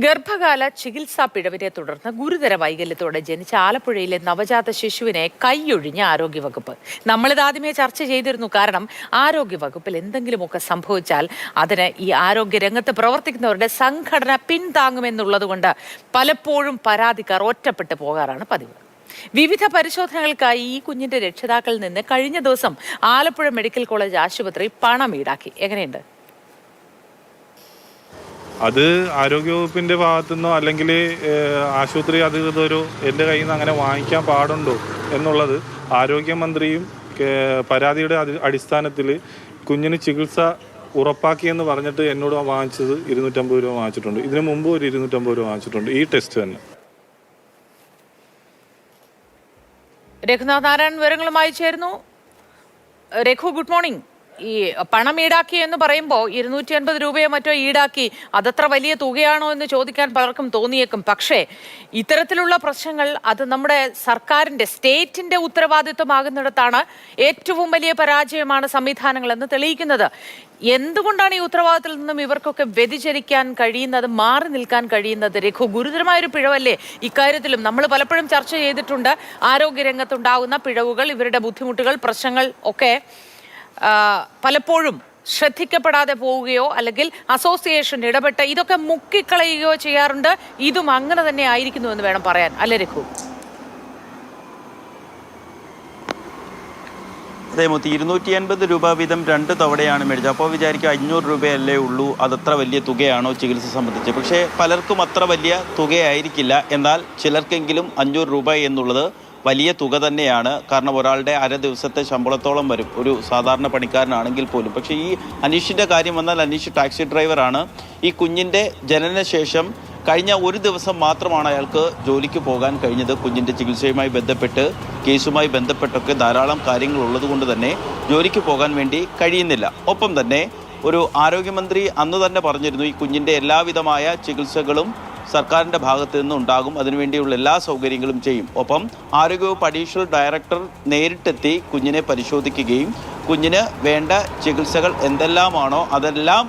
ഗർഭകാല ചികിത്സാ പിഴവിനെ തുടർന്ന് ഗുരുതര വൈകല്യത്തോടെ ജനിച്ച ആലപ്പുഴയിലെ നവജാത ശിശുവിനെ കൈയൊഴിഞ്ഞ ആരോഗ്യവകുപ്പ്. നമ്മളിത് ആദ്യമേ ചർച്ച ചെയ്തിരുന്നു. കാരണം ആരോഗ്യവകുപ്പിൽ എന്തെങ്കിലുമൊക്കെ സംഭവിച്ചാൽ അതിന് ഈ ആരോഗ്യ രംഗത്ത് പ്രവർത്തിക്കുന്നവരുടെ സംഘടന പിന്താങ്ങുമെന്നുള്ളതുകൊണ്ട് പലപ്പോഴും പരാതിക്കാർ ഒറ്റപ്പെട്ടു പോകാറാണ് പതിവ്. വിവിധ പരിശോധനകൾക്കായി ഈ കുഞ്ഞിന്റെ രക്ഷിതാക്കളിൽ നിന്ന് കഴിഞ്ഞ ദിവസം ആലപ്പുഴ മെഡിക്കൽ കോളേജ് ആശുപത്രി പണം ഈടാക്കി. എങ്ങനെയുണ്ട്? അത് ആരോഗ്യവകുപ്പിന്റെ ഭാഗത്തുനിന്നോ അല്ലെങ്കിൽ ആശുപത്രി അധികൃതരോ എൻ്റെ കയ്യിൽ നിന്ന് അങ്ങനെ വാങ്ങിക്കാൻ പാടുണ്ടോ എന്നുള്ളത് ആരോഗ്യമന്ത്രിയും പരാതിയുടെ അടിസ്ഥാനത്തിൽ കുഞ്ഞിന് ചികിത്സ ഉറപ്പാക്കിയെന്ന് പറഞ്ഞിട്ട് എന്നോട് വാങ്ങിച്ചത് 250 രൂപ വാങ്ങിച്ചിട്ടുണ്ട്. ഇതിനു മുമ്പ് ഒരു 250 രൂപ വാങ്ങിച്ചിട്ടുണ്ട് ഈ ടെസ്റ്റ് തന്നെ. രഘുനാഥ് നാരായണൻ വിവരങ്ങളുമായി ചേരുന്നു. Raghu, good morning. ഈ പണം ഈടാക്കി എന്ന് പറയുമ്പോൾ 250 രൂപയോ മറ്റോ ഈടാക്കി, അതത്ര വലിയ തുകയാണോ എന്ന് ചോദിക്കാൻ പലർക്കും തോന്നിയേക്കും. പക്ഷേ ഇത്തരത്തിലുള്ള പ്രശ്നങ്ങൾ അത് നമ്മുടെ സർക്കാരിന്റെ, സ്റ്റേറ്റിന്റെ ഉത്തരവാദിത്വമാകുന്നിടത്താണ് ഏറ്റവും വലിയ പരാജയമാണ് സംവിധാനങ്ങൾ എന്ന് തെളിയിക്കുന്നത്. എന്തുകൊണ്ടാണ് ഈ ഉത്തരവാദിത്തത്തിൽ നിന്നും ഇവർക്കൊക്കെ വ്യതിചലിക്കാൻ കഴിയുന്നത്, മാറി നിൽക്കാൻ കഴിയുന്നത്? രഘു, ഗുരുതരമായൊരു പിഴവല്ലേ ഇക്കാര്യത്തിലും? നമ്മൾ പലപ്പോഴും ചർച്ച ചെയ്തിട്ടുണ്ട് ആരോഗ്യരംഗത്തുണ്ടാകുന്ന പിഴവുകൾ, ഇവരുടെ ബുദ്ധിമുട്ടുകൾ, പ്രശ്നങ്ങൾ ഒക്കെ പലപ്പോഴും ശ്രദ്ധിക്കപ്പെടാതെ പോവുകയോ അല്ലെങ്കിൽ അസോസിയേഷൻ ഇടപെട്ട് ഇതൊക്കെ മുക്കിക്കളയുകയോ ചെയ്യാറുണ്ട്. ഇതും അങ്ങനെ തന്നെ ആയിരിക്കുന്നു എന്ന് വേണം പറയാൻ, അല്ലേ രഘു? അതേ മൊത്തം 250 രൂപ വീതം 2 തവണയാണ് മേടിച്ചത്. അപ്പോൾ വിചാരിക്കും 500 രൂപയല്ലേ ഉള്ളൂ, അതത്ര വലിയ തുകയാണോ ചികിത്സ സംബന്ധിച്ച്? പക്ഷേ പലർക്കും അത്ര വലിയ തുകയായിരിക്കില്ല. എന്നാൽ ചിലർക്കെങ്കിലും 500 രൂപ എന്നുള്ളത് വലിയ തുക തന്നെയാണ്. കാരണം ഒരാളുടെ അര ദിവസത്തെ ശമ്പളത്തോളം വരും ഒരു സാധാരണ പണിക്കാരനാണെങ്കിൽ പോലും. പക്ഷേ ഈ അനീഷിൻ്റെ കാര്യം വന്നാൽ, അനീഷ് ടാക്സി ഡ്രൈവറാണ്. ഈ കുഞ്ഞിൻ്റെ ജനനശേഷം കഴിഞ്ഞ ഒരു ദിവസം മാത്രമാണ് അയാൾക്ക് ജോലിക്ക് പോകാൻ കഴിഞ്ഞത്. കുഞ്ഞിൻ്റെ ചികിത്സയുമായി ബന്ധപ്പെട്ട്, കേസുമായി ബന്ധപ്പെട്ടൊക്കെ ധാരാളം കാര്യങ്ങൾ ഉള്ളതുകൊണ്ട് തന്നെ ജോലിക്ക് പോകാൻ വേണ്ടി കഴിയുന്നില്ല. ഒപ്പം തന്നെ ഒരു ആരോഗ്യമന്ത്രി അന്ന് തന്നെ പറഞ്ഞിരുന്നു, ഈ കുഞ്ഞിൻ്റെ എല്ലാവിധമായ ചികിത്സകളും സർക്കാരിൻ്റെ ഭാഗത്ത് നിന്ന് ഉണ്ടാകും, അതിനുവേണ്ടിയുള്ള എല്ലാ സൗകര്യങ്ങളും ചെയ്യും. ഒപ്പം ആരോഗ്യവകുപ്പ് അഡീഷണൽ ഡയറക്ടർ നേരിട്ടെത്തി കുഞ്ഞിനെ പരിശോധിക്കുകയും കുഞ്ഞിന് വേണ്ട ചികിത്സകൾ എന്തെല്ലാമാണോ അതെല്ലാം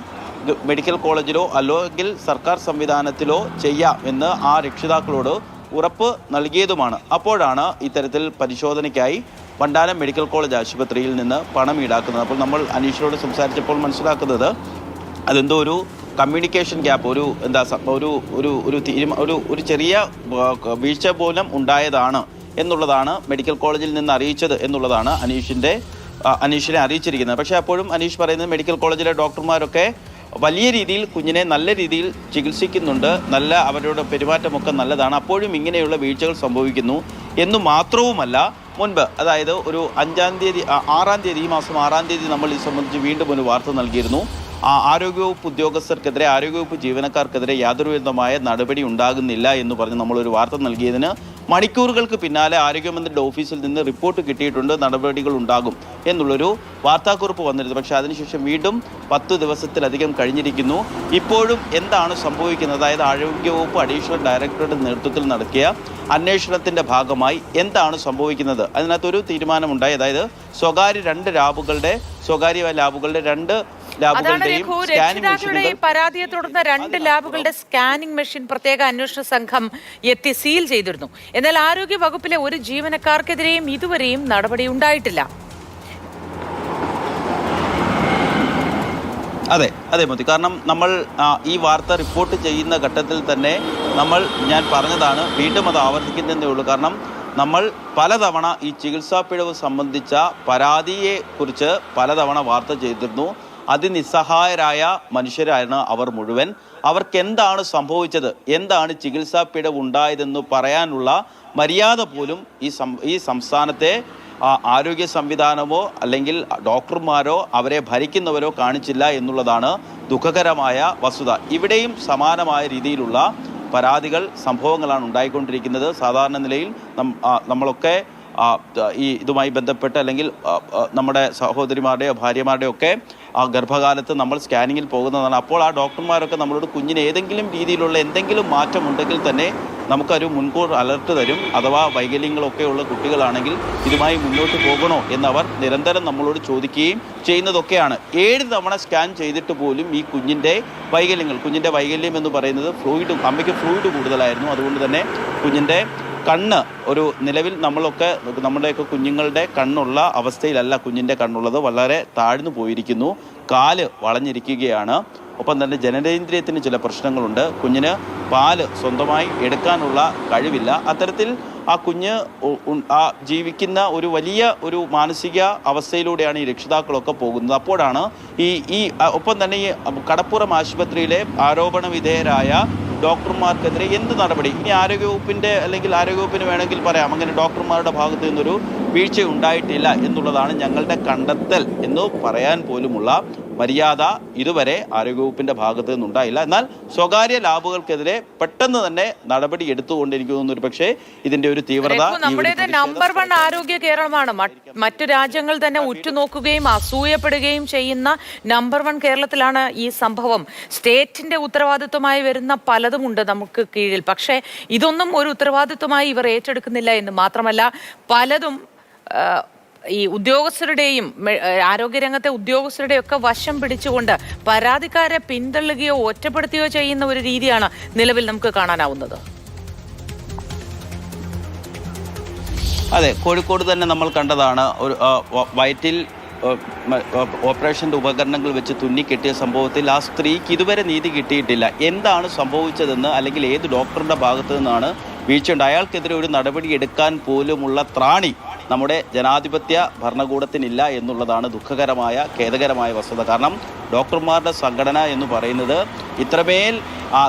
മെഡിക്കൽ കോളേജിലോ അല്ലെങ്കിൽ സർക്കാർ സംവിധാനത്തിലോ ചെയ്യാം എന്ന് ആ രക്ഷിതാക്കളോട് ഉറപ്പ് നൽകിയതുമാണ്. അപ്പോഴാണ് ഇത്തരത്തിൽ പരിശോധനയ്ക്കായി വണ്ടാനം മെഡിക്കൽ കോളേജ് ആശുപത്രിയിൽ നിന്ന് പണം ഈടാക്കുന്നത്. അപ്പോൾ നമ്മൾ അനീഷിനോട് സംസാരിച്ചപ്പോൾ മനസ്സിലാക്കുന്നത് അതെന്തോ ഒരു കമ്മ്യൂണിക്കേഷൻ ഗ്യാപ്പ്, ഒരു ചെറിയ വീഴ്ച പോലും ഉണ്ടായതാണ് എന്നുള്ളതാണ് മെഡിക്കൽ കോളേജിൽ നിന്ന് അറിയിച്ചത് എന്നുള്ളതാണ് അനീഷിനെ അറിയിച്ചിരിക്കുന്നത്. പക്ഷേ അപ്പോഴും അനീഷ് പറയുന്നത് മെഡിക്കൽ കോളേജിലെ ഡോക്ടർമാരൊക്കെ വലിയ രീതിയിൽ കുഞ്ഞിനെ നല്ല രീതിയിൽ ചികിത്സിക്കുന്നുണ്ട്, അവരുടെ പെരുമാറ്റമൊക്കെ നല്ലതാണ്, അപ്പോഴും ഇങ്ങനെയുള്ള വീഴ്ചകൾ സംഭവിക്കുന്നു എന്നു മാത്രവുമല്ല, മുൻപ് അതായത് ഒരു 6-ാം തീയതി ഈ മാസം 6-ാം തീയതി നമ്മൾ ഇത് സംബന്ധിച്ച് വീണ്ടും ഒരു വാർത്ത നൽകിയിരുന്നു. ആരോഗ്യവകുപ്പ് ഉദ്യോഗസ്ഥർക്കെതിരെ, ആരോഗ്യവകുപ്പ് ജീവനക്കാർക്കെതിരെ യാതൊരു വിധമായ നടപടി ഉണ്ടാകുന്നില്ല എന്ന് പറഞ്ഞ് നമ്മളൊരു വാർത്ത നൽകിയതിന് മണിക്കൂറുകൾക്ക് പിന്നാലെ ആരോഗ്യമന്ത്രിയുടെ ഓഫീസിൽ നിന്ന് റിപ്പോർട്ട് കിട്ടിയിട്ടുണ്ട്, നടപടികൾ ഉണ്ടാകും എന്നുള്ളൊരു വാർത്താക്കുറിപ്പ് വന്നിരുന്നു. പക്ഷേ അതിനുശേഷം വീണ്ടും 10 ദിവസത്തിലധികം കഴിഞ്ഞിരിക്കുന്നു. ഇപ്പോഴും എന്താണ് സംഭവിക്കുന്നത്? അതായത് ആരോഗ്യവകുപ്പ് അഡീഷണൽ ഡയറക്ടറുടെ നേതൃത്വത്തിൽ നടത്തിയ അന്വേഷണത്തിൻ്റെ ഭാഗമായി എന്താണ് സംഭവിക്കുന്നത്? അതിനകത്തൊരു തീരുമാനമുണ്ടായി. അതായത് സ്വകാര്യ ലാബുകളുടെ 2 രക്ഷിതാക്കളുടെ പരാതിയെ തുടർന്ന് 2 ലാബുകളുടെ സ്കാനിംഗ് മെഷീൻ പ്രത്യേക അന്വേഷണ സംഘം എത്തി സീൽ ചെയ്തിരുന്നു. എന്നാൽ ആരോഗ്യ വകുപ്പിലെ ഒരു ജീവനക്കാർക്കെതിരെയും ഇതുവരെയും നടപടി ഉണ്ടായിട്ടില്ല. അതെ മോദി, കാരണം നമ്മൾ ഈ വാർത്ത റിപ്പോർട്ട് ചെയ്യുന്ന ഘട്ടത്തിൽ തന്നെ ഞാൻ പറഞ്ഞതാണ്, വീണ്ടും അത് ആവർത്തിക്കുന്നതേ ഉള്ളൂ. കാരണം നമ്മൾ പലതവണ ഈ ചികിത്സാ പിഴവ് സംബന്ധിച്ച പരാതിയെക്കുറിച്ച് പലതവണ വാർത്ത ചെയ്തിരുന്നു. അതിനിസ്സഹായരായ മനുഷ്യരാണ് അവർ മുഴുവൻ. അവർക്ക് എന്താണ് സംഭവിച്ചത്, എന്താണ് ചികിത്സാ പിഴവ് ഉണ്ടായതെന്ന് പറയാനുള്ള മര്യാദ പോലും ഈ സംസ്ഥാനത്തെ ആരോഗ്യ സംവിധാനമോ അല്ലെങ്കിൽ ഡോക്ടർമാരോ അവരെ ഭരിക്കുന്നവരോ കാണിച്ചില്ല എന്നുള്ളതാണ് ദുഃഖകരമായ വസ്തുത. ഇവിടെയും സമാനമായ രീതിയിലുള്ള പരാതികൾ, സംഭവങ്ങളാണ് ഉണ്ടായിക്കൊണ്ടിരിക്കുന്നത്. സാധാരണ നിലയിൽ നമ്മളൊക്കെ ഈ ഇതുമായി ബന്ധപ്പെട്ട് അല്ലെങ്കിൽ നമ്മുടെ സഹോദരിമാരുടെയോ ഭാര്യമാരുടെയോ ഒക്കെ ഗർഭകാലത്ത് നമ്മൾ സ്കാനിങ്ങിൽ പോകുന്നതാണ്. അപ്പോൾ ആ ഡോക്ടർമാരൊക്കെ നമ്മളോട് കുഞ്ഞിന് ഏതെങ്കിലും രീതിയിലുള്ള എന്തെങ്കിലും മാറ്റമുണ്ടെങ്കിൽ തന്നെ നമുക്കൊരു മുൻകൂർ അലർട്ട് തരും. അഥവാ വൈകല്യങ്ങളൊക്കെ ഉള്ള കുട്ടികളാണെങ്കിൽ ഇതുമായി മുന്നോട്ട് പോകണോ എന്നവർ നിരന്തരം നമ്മളോട് ചോദിക്കുകയും ചെയ്യുന്നതൊക്കെയാണ്. 7 തവണ സ്കാൻ ചെയ്തിട്ട് പോലും ഈ കുഞ്ഞിൻ്റെ വൈകല്യം എന്ന് പറയുന്നത് അമ്മയ്ക്ക് ഫ്ലൂയിഡ് കൂടുതലായിരുന്നു. അതുകൊണ്ട് തന്നെ കുഞ്ഞിൻ്റെ കണ്ണ് ഒരു നിലവിൽ നമ്മുടെയൊക്കെ കുഞ്ഞുങ്ങളുടെ കണ്ണുള്ള അവസ്ഥയിലല്ല കുഞ്ഞിൻ്റെ കണ്ണുള്ളത്. വളരെ താഴ്ന്നു പോയിരിക്കുന്നു. കാല് വളഞ്ഞിരിക്കുകയാണ്. ഒപ്പം തന്നെ ജനനേന്ദ്രിയത്തിന് ചില പ്രശ്നങ്ങളുണ്ട്. കുഞ്ഞിന് പാല് സ്വന്തമായി എടുക്കാനുള്ള കഴിവില്ല. അത്തരത്തിൽ ആ കുഞ്ഞ് ജീവിക്കുന്ന ഒരു വലിയ ഒരു മാനസിക അവസ്ഥയിലൂടെയാണ് ഈ രക്ഷിതാക്കളൊക്കെ പോകുന്നത്. അപ്പോഴാണ് ഒപ്പം തന്നെ ഈ കടപ്പുറം ആശുപത്രിയിലെ ആരോപണ വിധേയരായ ഡോക്ടർമാർക്കെതിരെ എന്ത് നടപടി? ഇനി ആരോഗ്യവകുപ്പിന് വേണമെങ്കിൽ പറയാം, അങ്ങനെ ഡോക്ടർമാരുടെ ഭാഗത്തു നിന്നൊരു വീഴ്ച ഉണ്ടായിട്ടില്ല എന്നുള്ളതാണ് ഞങ്ങളുടെ കണ്ടെത്തൽ എന്ന് പറയാൻ പോലുമുള്ള മര്യാദ ഇതുവരെ ആരോഗ്യവകുപ്പിന്റെ ഭാഗത്തു നിന്നുണ്ടായില്ല. എന്നാൽ സ്വകാര്യ ലാബുകൾക്കെതിരെ പെട്ടെന്ന് തന്നെ നടപടി എടുത്തുകൊണ്ട് എനിക്ക് തോന്നുന്നു ഒരു പക്ഷേ ഇതിന്റെ ഒരു തീവ്രത നമ്മുടേത് നമ്പർ 1 ആരോഗ്യ കേരളമാണ്. മറ്റു രാജ്യങ്ങൾ തന്നെ ഉറ്റുനോക്കുകയും അസൂയപ്പെടുകയും ചെയ്യുന്ന നമ്പർ 1 കേരളത്തിലാണ് ഈ സംഭവം. സ്റ്റേറ്റിന്റെ ഉത്തരവാദിത്വമായി വരുന്ന പലതുമുണ്ട് നമുക്ക് കീഴിൽ. പക്ഷേ ഇതൊന്നും ഒരു ഉത്തരവാദിത്വമായി ഇവർ ഏറ്റെടുക്കുന്നില്ല എന്ന് മാത്രമല്ല, പലതും ഈ ഉദ്യോഗസ്ഥരുടെയും ആരോഗ്യരംഗത്തെ ഉദ്യോഗസ്ഥരുടെയും ഒക്കെ വശം പിടിച്ചുകൊണ്ട് പരാതിക്കാരെ പിന്തള്ളുകയോ ഒറ്റപ്പെടുത്തുകയോ ചെയ്യുന്ന ഒരു രീതിയാണ് നിലവിൽ നമുക്ക് കാണാനാവുന്നത്. അതെ, കോഴിക്കോട് തന്നെ നമ്മൾ കണ്ടതാണ്. ഒരു വയറ്റിൽ ഓപ്പറേഷൻ്റെ ഉപകരണങ്ങൾ വെച്ച് തുന്നിക്കെട്ടിയ സംഭവത്തിൽ ആ സ്ത്രീക്ക് ഇതുവരെ നീതി കിട്ടിയിട്ടില്ല. എന്താണ് സംഭവിച്ചതെന്ന് അല്ലെങ്കിൽ ഏത് ഡോക്ടറുടെ ഭാഗത്തു നിന്നാണ് വീഴ്ചയുണ്ട്, അയാൾക്കെതിരെ ഒരു നടപടി എടുക്കാൻ പോലുമുള്ള ത്രാണി നമ്മുടെ ജനാധിപത്യ ഭരണകൂടത്തിനില്ല എന്നുള്ളതാണ് ദുഃഖകരമായ ഖേദകരമായ വസ്തുത. കാരണം ഡോക്ടർമാരുടെ സംഘടന എന്ന് പറയുന്നത് ഇത്രമേൽ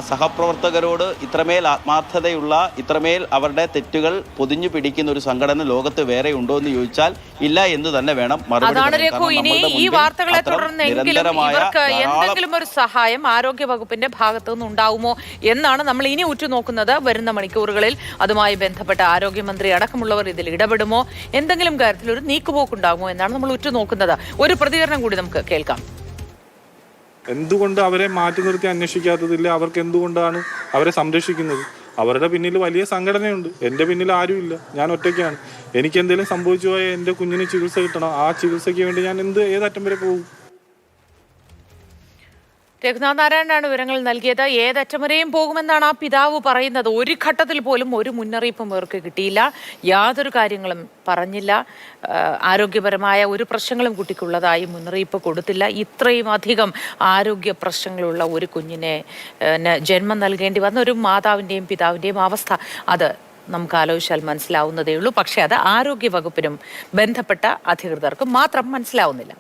സഹപ്രവർത്തകരോട് ഇത്രമേൽ ആത്മാർത്ഥതയുള്ള, ഇത്രമേൽ അവരുടെ തെറ്റുകൾ പൊതിഞ്ഞു പിടിക്കുന്ന ഒരു സംഘടന ലോകത്ത് വേറെ ഉണ്ടോ എന്ന് ചോദിച്ചാൽ ഇല്ല എന്ന് തന്നെ വേണം മറുപടി. ഈ വാർത്തകളെ തുടർന്നെങ്കിലും ഇവർക്ക് എന്തെങ്കിലും ഒരു സഹായം ആരോഗ്യ വകുപ്പിന്റെ ഭാഗത്തു നിന്ന് ഉണ്ടാവുമോ എന്നാണ് നമ്മൾ ഇനി ഉറ്റുനോക്കുന്നത്. വരുന്ന മണിക്കൂറുകളിൽ അതുമായി ബന്ധപ്പെട്ട ആരോഗ്യമന്ത്രി അടക്കമുള്ളവർ ഇതിൽ ഇടപെടുമോ, എന്തെങ്കിലും കാര്യത്തിൽ ഒരു നീക്കുപോക്കുണ്ടാകുമോ എന്നാണ് നമ്മൾ ഉറ്റുനോക്കുന്നത്. ഒരു പ്രതികരണം കൂടി നമുക്ക് കേൾക്കാം. എന്തുകൊണ്ട് അവരെ മാറ്റി നിർത്തി അന്വേഷിക്കാത്തതില്ല? അവർക്ക് എന്തുകൊണ്ടാണ് അവരെ സംരക്ഷിക്കുന്നത്? അവരുടെ പിന്നിൽ വലിയ സംഘടനയുണ്ട്. എൻ്റെ പിന്നിൽ ആരുമില്ല, ഞാൻ ഒറ്റയ്ക്കാണ്. എനിക്ക് എന്തെങ്കിലും സംഭവിച്ചു പോയാൽ എൻ്റെ കുഞ്ഞിന് ചികിത്സ കിട്ടണം. ആ ചികിത്സയ്ക്ക് വേണ്ടി ഞാൻ ഏതറ്റം വരെ പോകും? രഘുനാഥ് നാരായണനാണ് വിവരങ്ങൾ നൽകിയത്. ഏതറ്റം വരെയും പോകുമെന്നാണ് ആ പിതാവ് പറയുന്നത്. ഒരു ഘട്ടത്തിൽ പോലും ഒരു മുന്നറിയിപ്പും ഇവർക്ക് കിട്ടിയില്ല, യാതൊരു കാര്യങ്ങളും പറഞ്ഞില്ല, ആരോഗ്യപരമായ ഒരു പ്രശ്നങ്ങളും കുട്ടിക്കുള്ളതായി മുന്നറിയിപ്പ് കൊടുത്തില്ല. ഇത്രയും അധികം ആരോഗ്യ പ്രശ്നങ്ങളുള്ള ഒരു കുഞ്ഞിനെ ജന്മം നൽകേണ്ടി വന്ന ഒരു മാതാവിൻ്റെയും പിതാവിൻ്റെയും അവസ്ഥ അത് നമുക്ക് ആലോചിച്ചാൽ മനസ്സിലാവുന്നതേ ഉള്ളൂ. പക്ഷേ അത് ആരോഗ്യ വകുപ്പിനും ബന്ധപ്പെട്ട അധികൃതർക്കും മാത്രം മനസ്സിലാവുന്നില്ല.